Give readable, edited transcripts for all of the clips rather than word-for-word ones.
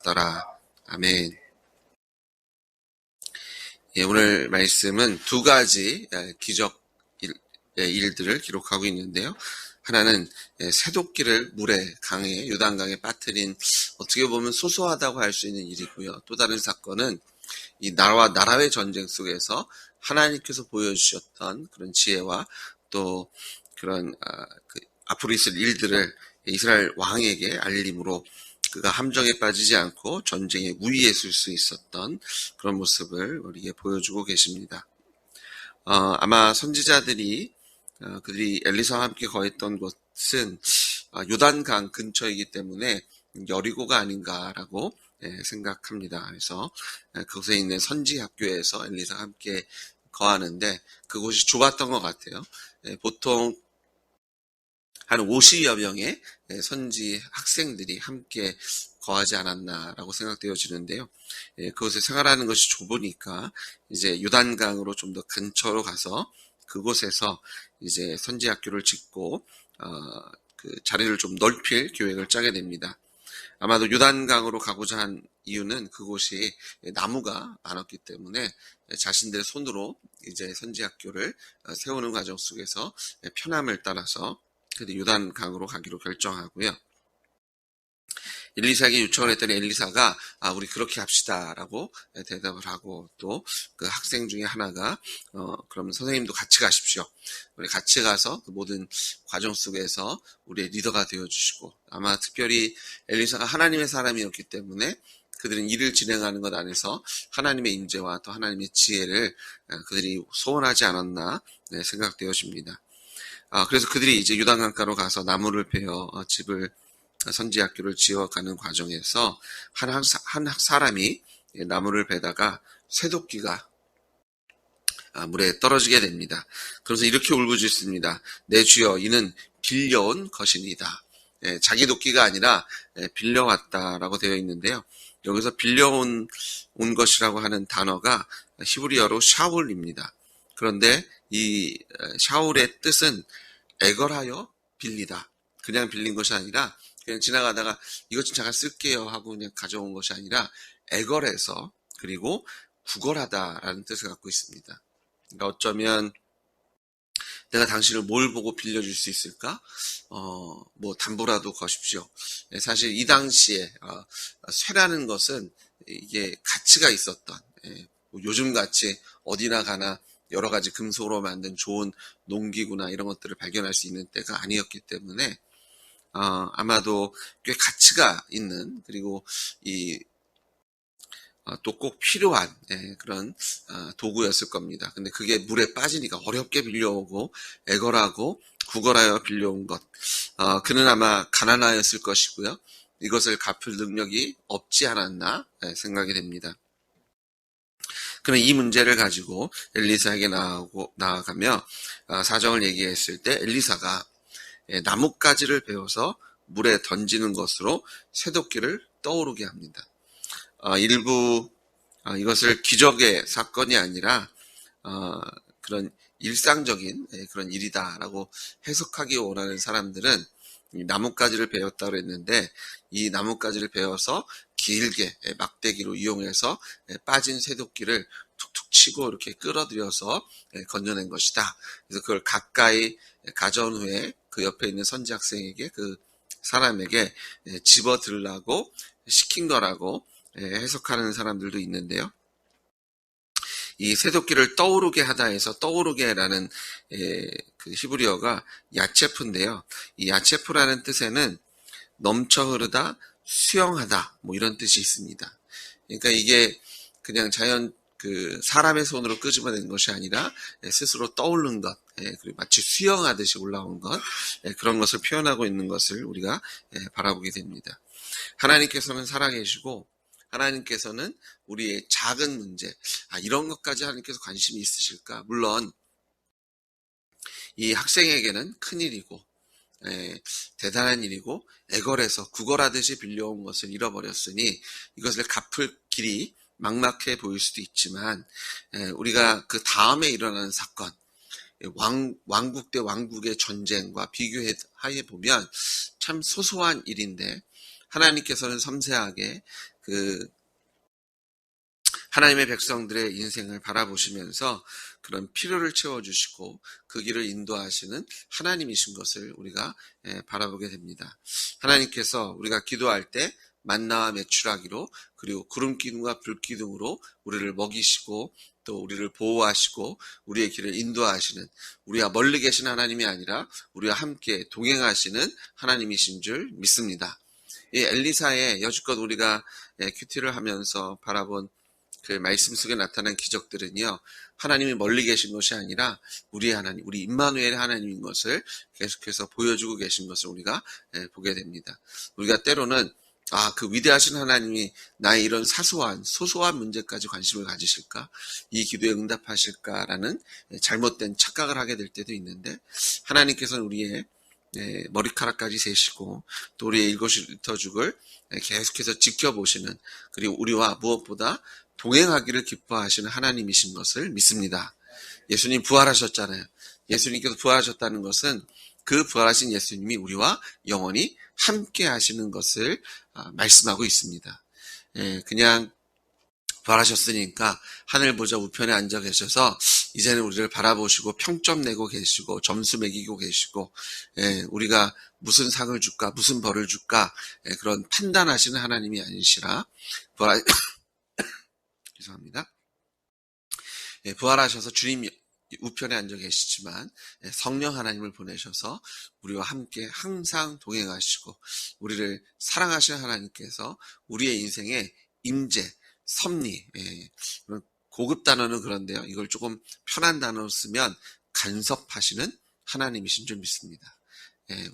더라. 아멘. 예, 오늘 말씀은 두 가지 기적 일들을 기록하고 있는데요. 하나는 새도끼를 물에 강에 요단강에 빠뜨린 어떻게 보면 소소하다고 할 수 있는 일이고요. 또 다른 사건은 이 나라와 나라의 전쟁 속에서 하나님께서 보여주셨던 그런 지혜와 또 그런 앞으로 있을 일들을 이스라엘 왕에게 알림으로 그가 함정에 빠지지 않고 전쟁에 우위에 설 수 있었던 그런 모습을 우리에게 보여주고 계십니다. 아마 선지자들이 그들이 엘리사와 함께 거했던 곳은 요단강 근처이기 때문에 여리고가 아닌가라고 생각합니다. 그래서 그곳에 있는 선지학교에서 엘리사와 함께 거하는데 그곳이 좁았던 것 같아요. 보통 한 50여 명의 선지 학생들이 함께 거하지 않았나라고 생각되어지는데요. 그곳에 생활하는 것이 좁으니까 이제 요단강으로 좀 더 근처로 가서 그곳에서 이제 선지학교를 짓고 그 자리를 좀 넓힐 계획을 짜게 됩니다. 아마도 요단강으로 가고자 한 이유는 그곳이 나무가 많았기 때문에 자신들의 손으로 이제 선지학교를 세우는 과정 속에서 편함을 따라서 요단강으로 가기로 결정하고요. 엘리사에게 요청을 했더니 엘리사가 우리 그렇게 합시다라고 대답을 하고 또 그 학생 중에 하나가 그러면 선생님도 같이 가십시오. 우리 같이 가서 그 모든 과정 속에서 우리의 리더가 되어주시고 아마 특별히 엘리사가 하나님의 사람이었기 때문에 그들은 일을 진행하는 것 안에서 하나님의 임재와 또 하나님의 지혜를 그들이 소원하지 않았나 생각되어집니다. 그래서 그들이 이제 요단강가로 가서 나무를 베어 집을 선지학교를 지어가는 과정에서 한 사람이 나무를 베다가 쇠도끼가 물에 떨어지게 됩니다. 그래서 이렇게 울부짖습니다. 내 주여 이는 빌려온 것이니이다. 자기 도끼가 아니라 빌려왔다라고 되어 있는데요. 여기서 빌려온 것이라고 하는 단어가 히브리어로 샤울입니다. 그런데 이 샤울의 뜻은 애걸하여 빌리다. 그냥 빌린 것이 아니라 그냥 지나가다가 이것 좀 잠깐 쓸게요 하고 그냥 가져온 것이 아니라 애걸해서 그리고 구걸하다라는 뜻을 갖고 있습니다. 그러니까 어쩌면 내가 당신을 뭘 보고 빌려줄 수 있을까? 뭐 담보라도 거십시오. 사실 이 당시에 쇠라는 것은 이게 가치가 있었던 요즘 같이 어디나 가나 여러 가지 금속으로 만든 좋은 농기구나 이런 것들을 발견할 수 있는 때가 아니었기 때문에 아마도 꽤 가치가 있는 그리고 또 꼭 필요한 그런 도구였을 겁니다. 근데 그게 물에 빠지니까 어렵게 빌려오고 애걸하고 구걸하여 빌려온 것. 그는 아마 가난하였을 것이고요. 이것을 갚을 능력이 없지 않았나 생각이 됩니다. 그는 이 문제를 가지고 엘리사에게 나아가며 사정을 얘기했을 때 엘리사가 나뭇가지를 베어서 물에 던지는 것으로 쇠도끼를 떠오르게 합니다. 일부 이것을 기적의 사건이 아니라 그런 일상적인 그런 일이다라고 해석하기 원하는 사람들은 이 나뭇가지를 베었다고 했는데 이 나뭇가지를 베어서 길게 막대기로 이용해서 빠진 쇠도끼를 툭툭 치고 이렇게 끌어들여서 건져낸 것이다. 그래서 그걸 가까이 가져온 후에 그 옆에 있는 선지 학생에게 그 사람에게 집어들라고 시킨 거라고 해석하는 사람들도 있는데요. 이 쇠도끼를 떠오르게 하다 해서 떠오르게라는 그 히브리어가 야체프인데요. 이 야체프라는 뜻에는 넘쳐 흐르다, 수영하다 뭐 이런 뜻이 있습니다. 그러니까 이게 그냥 자연 그 사람의 손으로 끄집어낸 것이 아니라 스스로 떠오른 것, 그리고 마치 수영하듯이 올라온 것, 그런 것을 표현하고 있는 것을 우리가 바라보게 됩니다. 하나님께서는 살아계시고 하나님께서는 우리의 작은 문제, 이런 것까지 하나님께서 관심이 있으실까? 물론 이 학생에게는 큰일이고 대단한 일이고 애걸해서 구걸하듯이 빌려온 것을 잃어버렸으니 이것을 갚을 길이 막막해 보일 수도 있지만 우리가 그 다음에 일어나는 사건, 왕국 대 왕국의 전쟁과 비교해 보면 참 소소한 일인데 하나님께서는 섬세하게 그 하나님의 백성들의 인생을 바라보시면서 그런 필요를 채워주시고 그 길을 인도하시는 하나님이신 것을 우리가 바라보게 됩니다. 하나님께서 우리가 기도할 때 만나와 메추라기로 그리고 구름기둥과 불기둥으로 우리를 먹이시고 또 우리를 보호하시고 우리의 길을 인도하시는 우리와 멀리 계신 하나님이 아니라 우리와 함께 동행하시는 하나님이신 줄 믿습니다. 이 엘리사의 여지껏 우리가 큐티를 하면서 바라본 그 말씀 속에 나타난 기적들은요, 하나님이 멀리 계신 것이 아니라 우리 하나님, 우리 임마누엘 하나님인 것을 계속해서 보여주고 계신 것을 우리가 보게 됩니다. 우리가 때로는 그 위대하신 하나님이 나의 이런 소소한 문제까지 관심을 가지실까? 이 기도에 응답하실까라는 잘못된 착각을 하게 될 때도 있는데, 하나님께서는 우리의 머리카락까지 세시고 또 우리의 일거수일투족을 계속해서 지켜보시는, 그리고 우리와 무엇보다 동행하기를 기뻐하시는 하나님이신 것을 믿습니다. 예수님 부활하셨잖아요. 예수님께서 부활하셨다는 것은 그 부활하신 예수님이 우리와 영원히 함께 하시는 것을 말씀하고 있습니다. 그냥 부활하셨으니까 하늘 보좌 우편에 앉아 계셔서 이제는 우리를 바라보시고 평점 내고 계시고 점수 매기고 계시고 우리가 무슨 상을 줄까 무슨 벌을 줄까 그런 판단하시는 하나님이 아니시라 죄송합니다. 부활하셔서 주님 우편에 앉아 계시지만 성령 하나님을 보내셔서 우리와 함께 항상 동행하시고 우리를 사랑하시는 하나님께서 우리의 인생에 임재, 섭리, 고급 단어는 그런데요. 이걸 조금 편한 단어로 쓰면 간섭하시는 하나님이신 줄 믿습니다.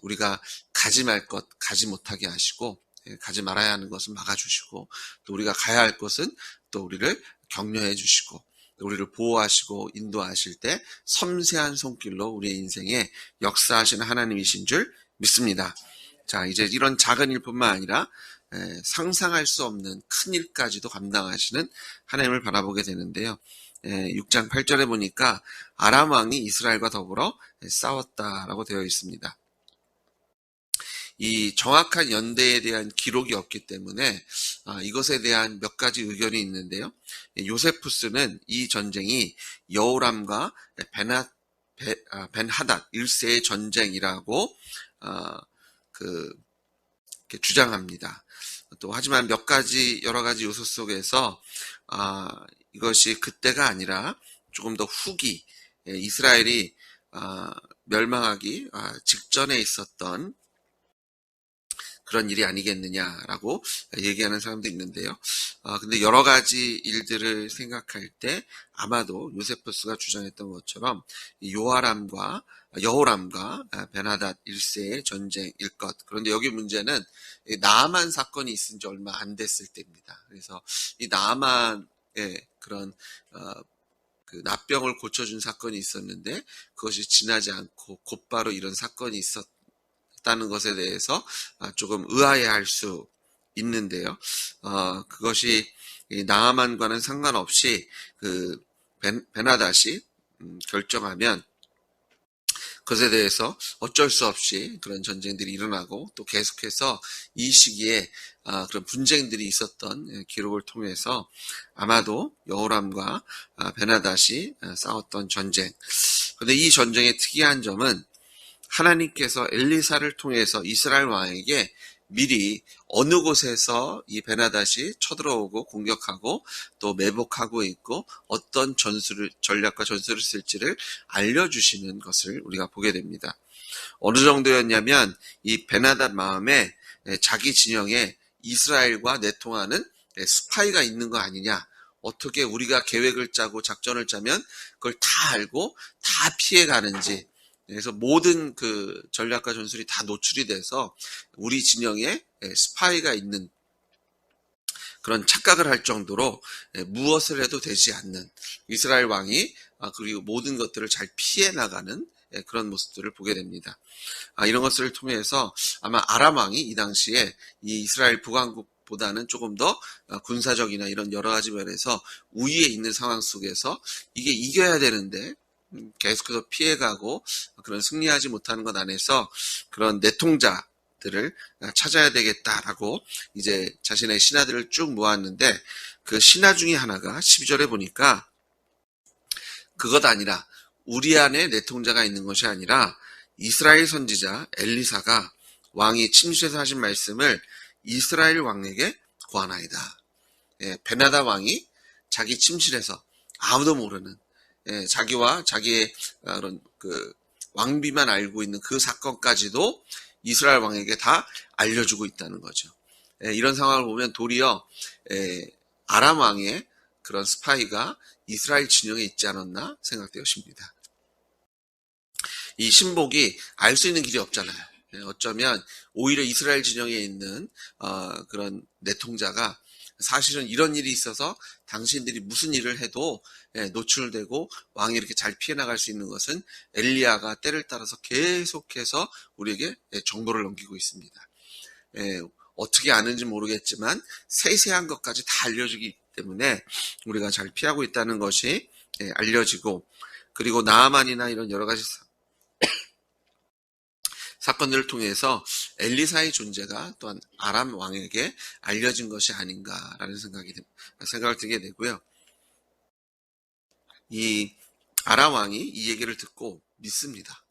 우리가 가지 말 것 가지 못하게 하시고 가지 말아야 하는 것은 막아주시고 또 우리가 가야 할 곳은 또 우리를 격려해 주시고 우리를 보호하시고 인도하실 때 섬세한 손길로 우리의 인생에 역사하시는 하나님이신 줄 믿습니다. 자, 이제 이런 작은 일뿐만 아니라 상상할 수 없는 큰 일까지도 감당하시는 하나님을 바라보게 되는데요. 6장 8절에 보니까 아람 왕이 이스라엘과 더불어 싸웠다라고 되어 있습니다. 이 정확한 연대에 대한 기록이 없기 때문에 이것에 대한 몇 가지 의견이 있는데요. 요세푸스는 이 전쟁이 여호람과 벤하닷 1세의 전쟁이라고 주장합니다. 또 하지만 여러 가지 요소 속에서 이것이 그때가 아니라 조금 더 후기 이스라엘이 멸망하기 직전에 있었던 그런 일이 아니겠느냐라고 얘기하는 사람도 있는데요. 근데 여러 가지 일들을 생각할 때 아마도 요세푸스가 주장했던 것처럼 여호람과 베나닷 1세의 전쟁일 것. 그런데 여기 문제는 나아만 사건이 있은 지 얼마 안 됐을 때입니다. 그래서 이 나아만의 그런 그 납병을 고쳐준 사건이 있었는데 그것이 지나지 않고 곧바로 이런 사건이 있었다는 것에 대해서 조금 의아해할 수 있는데요. 그것이 나아만과는 상관없이 그 베나닷이 결정하면 그것에 대해서 어쩔 수 없이 그런 전쟁들이 일어나고 또 계속해서 이 시기에 그런 분쟁들이 있었던 기록을 통해서 아마도 여호람과 베나닷이 싸웠던 전쟁. 그런데 이 전쟁의 특이한 점은 하나님께서 엘리사를 통해서 이스라엘 왕에게 미리 어느 곳에서 이 베나닷이 쳐들어오고 공격하고 또 매복하고 있고 어떤 전략과 전술을 쓸지를 알려주시는 것을 우리가 보게 됩니다. 어느 정도였냐면 이 베나닷 마음에 자기 진영에 이스라엘과 내통하는 스파이가 있는 거 아니냐. 어떻게 우리가 계획을 짜고 작전을 짜면 그걸 다 알고 다 피해가는지. 그래서 모든 그 전략과 전술이 다 노출이 돼서 우리 진영에 스파이가 있는 그런 착각을 할 정도로 무엇을 해도 되지 않는 이스라엘 왕이 그리고 모든 것들을 잘 피해 나가는 그런 모습들을 보게 됩니다. 이런 것들을 통해서 아마 아람 왕이 이 당시에 이 이스라엘 북왕국보다는 조금 더 군사적이나 이런 여러 가지 면에서 우위에 있는 상황 속에서 이게 이겨야 되는데 계속해서 피해가고 그런 승리하지 못하는 것 안에서 그런 내통자 것들을 찾아야 되겠다라고 이제 자신의 신하들을 쭉 모았는데, 그 신하 중에 하나가 12절에 보니까 그것 아니라 우리 안에 내통자가 있는 것이 아니라 이스라엘 선지자 엘리사가 왕이 침실에서 하신 말씀을 이스라엘 왕에게 고하나이다. 베나다 왕이 자기 침실에서 아무도 모르는, 자기와 자기의 그런 그 왕비만 알고 있는 그 사건까지도 이스라엘 왕에게 다 알려주고 있다는 거죠. 이런 상황을 보면 도리어 아람 왕의 그런 스파이가 이스라엘 진영에 있지 않았나 생각되어집니다. 이 신복이 알 수 있는 길이 없잖아요. 어쩌면 오히려 이스라엘 진영에 있는 그런 내통자가 사실은 이런 일이 있어서 당신들이 무슨 일을 해도 노출되고 왕이 이렇게 잘 피해 나갈 수 있는 것은 엘리야가 때를 따라서 계속해서 우리에게 정보를 넘기고 있습니다. 어떻게 아는지 모르겠지만 세세한 것까지 다 알려주기 때문에 우리가 잘 피하고 있다는 것이 알려지고, 그리고 나아만이나 이런 여러 가지 사건들을 통해서 엘리사의 존재가 또한 아람 왕에게 알려진 것이 아닌가라는 생각을 들게 되고요. 이 아람 왕이 이 얘기를 듣고 믿습니다.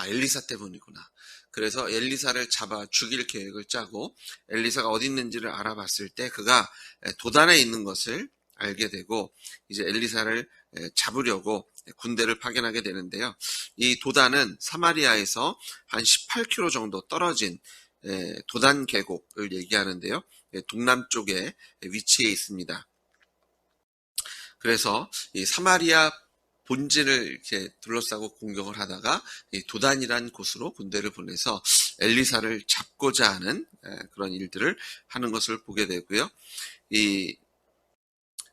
엘리사 때문이구나. 그래서 엘리사를 잡아 죽일 계획을 짜고 엘리사가 어디 있는지를 알아봤을 때 그가 도단에 있는 것을 알게 되고 이제 엘리사를 잡으려고 군대를 파견하게 되는데요. 이 도단은 사마리아에서 한 18km 정도 떨어진 도단 계곡을 얘기하는데요. 동남쪽에 위치해 있습니다. 그래서 이 사마리아 본진을 이렇게 둘러싸고 공격을 하다가 이 도단이란 곳으로 군대를 보내서 엘리사를 잡고자 하는 그런 일들을 하는 것을 보게 되고요. 이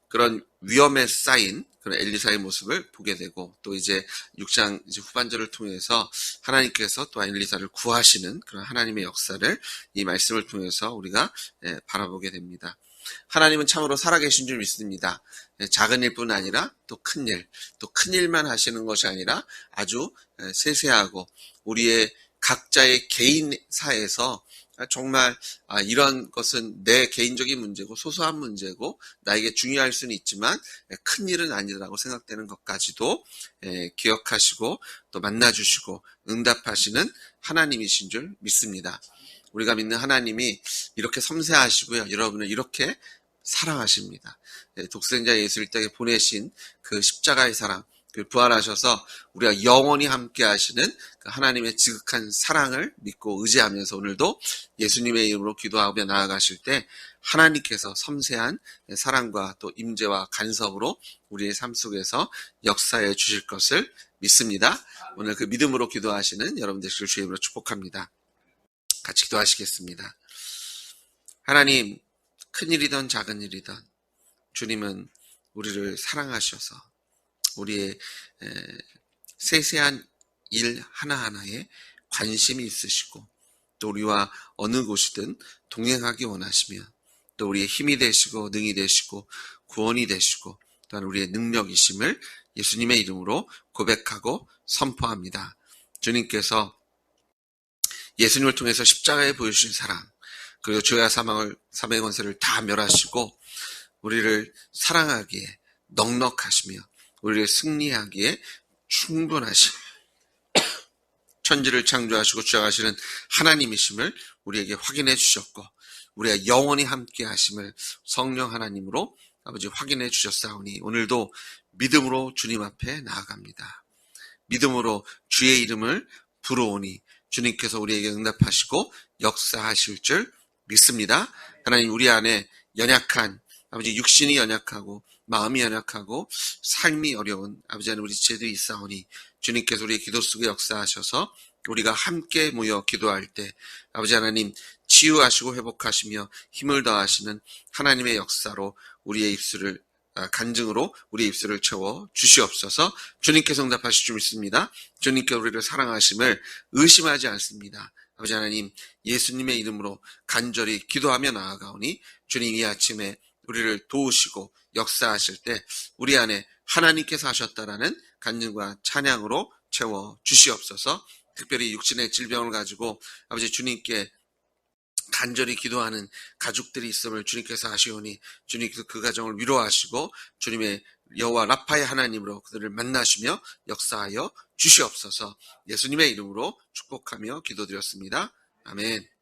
그런 위험에 쌓인 그런 엘리사의 모습을 보게 되고, 또 이제 6장 이제 후반절을 통해서 하나님께서 또 엘리사를 구하시는 그런 하나님의 역사를 이 말씀을 통해서 우리가 바라보게 됩니다. 하나님은 참으로 살아계신 줄 믿습니다. 작은 일뿐 아니라 또 큰 일, 또 큰 일만 하시는 것이 아니라 아주 세세하고 우리의 각자의 개인사에서 정말 이런 것은 내 개인적인 문제고 소소한 문제고 나에게 중요할 수는 있지만 큰 일은 아니라고 생각되는 것까지도 기억하시고 또 만나주시고 응답하시는 하나님이신 줄 믿습니다. 우리가 믿는 하나님이 이렇게 섬세하시고요. 여러분을 이렇게 사랑하십니다. 독생자 예수를 이 땅에 보내신 그 십자가의 사랑, 부활하셔서 우리가 영원히 함께 하시는 그 하나님의 지극한 사랑을 믿고 의지하면서 오늘도 예수님의 이름으로 기도하며 나아가실 때 하나님께서 섬세한 사랑과 또 임재와 간섭으로 우리의 삶 속에서 역사해 주실 것을 믿습니다. 오늘 그 믿음으로 기도하시는 여러분 되시길 주의 이름으로 축복합니다. 같이 기도하시겠습니다. 하나님, 큰 일이든 작은 일이든 주님은 우리를 사랑하셔서 우리의 세세한 일 하나하나에 관심이 있으시고 또 우리와 어느 곳이든 동행하기 원하시며 또 우리의 힘이 되시고 능이 되시고 구원이 되시고 또한 우리의 능력이심을 예수님의 이름으로 고백하고 선포합니다. 주님께서 예수님을 통해서 십자가에 보여주신 사랑, 그리고 죄와 사망의 권세를 다 멸하시고 우리를 사랑하기에 넉넉하시며 우리를 승리하기에 충분하신 천지를 창조하시고 주장하시는 하나님이심을 우리에게 확인해 주셨고 우리가 영원히 함께 하심을 성령 하나님으로 아버지 확인해 주셨사오니 오늘도 믿음으로 주님 앞에 나아갑니다. 믿음으로 주의 이름을 부르오니 주님께서 우리에게 응답하시고 역사하실 줄 믿습니다. 하나님, 우리 안에 연약한 아버지 육신이 연약하고 마음이 연약하고 삶이 어려운 아버지 하나님 우리 지체들이 있사오니 주님께서 우리의 기도 속에 역사하셔서 우리가 함께 모여 기도할 때 아버지 하나님 치유하시고 회복하시며 힘을 더하시는 하나님의 역사로 우리의 입술을 간증으로 우리의 입술을 채워 주시옵소서. 주님께서 응답하실 줄 믿습니다. 주님께서 우리를 사랑하심을 의심하지 않습니다. 아버지 하나님, 예수님의 이름으로 간절히 기도하며 나아가오니 주님 이 아침에 우리를 도우시고 역사하실 때 우리 안에 하나님께서 하셨다라는 간증과 찬양으로 채워 주시옵소서. 특별히 육신의 질병을 가지고 아버지 주님께 간절히 기도하는 가족들이 있음을 주님께서 아시오니 주님께서 그 가정을 위로하시고 주님의 여호와 라파의 하나님으로 그들을 만나시며 역사하여 주시옵소서. 예수님의 이름으로 축복하며 기도드렸습니다. 아멘.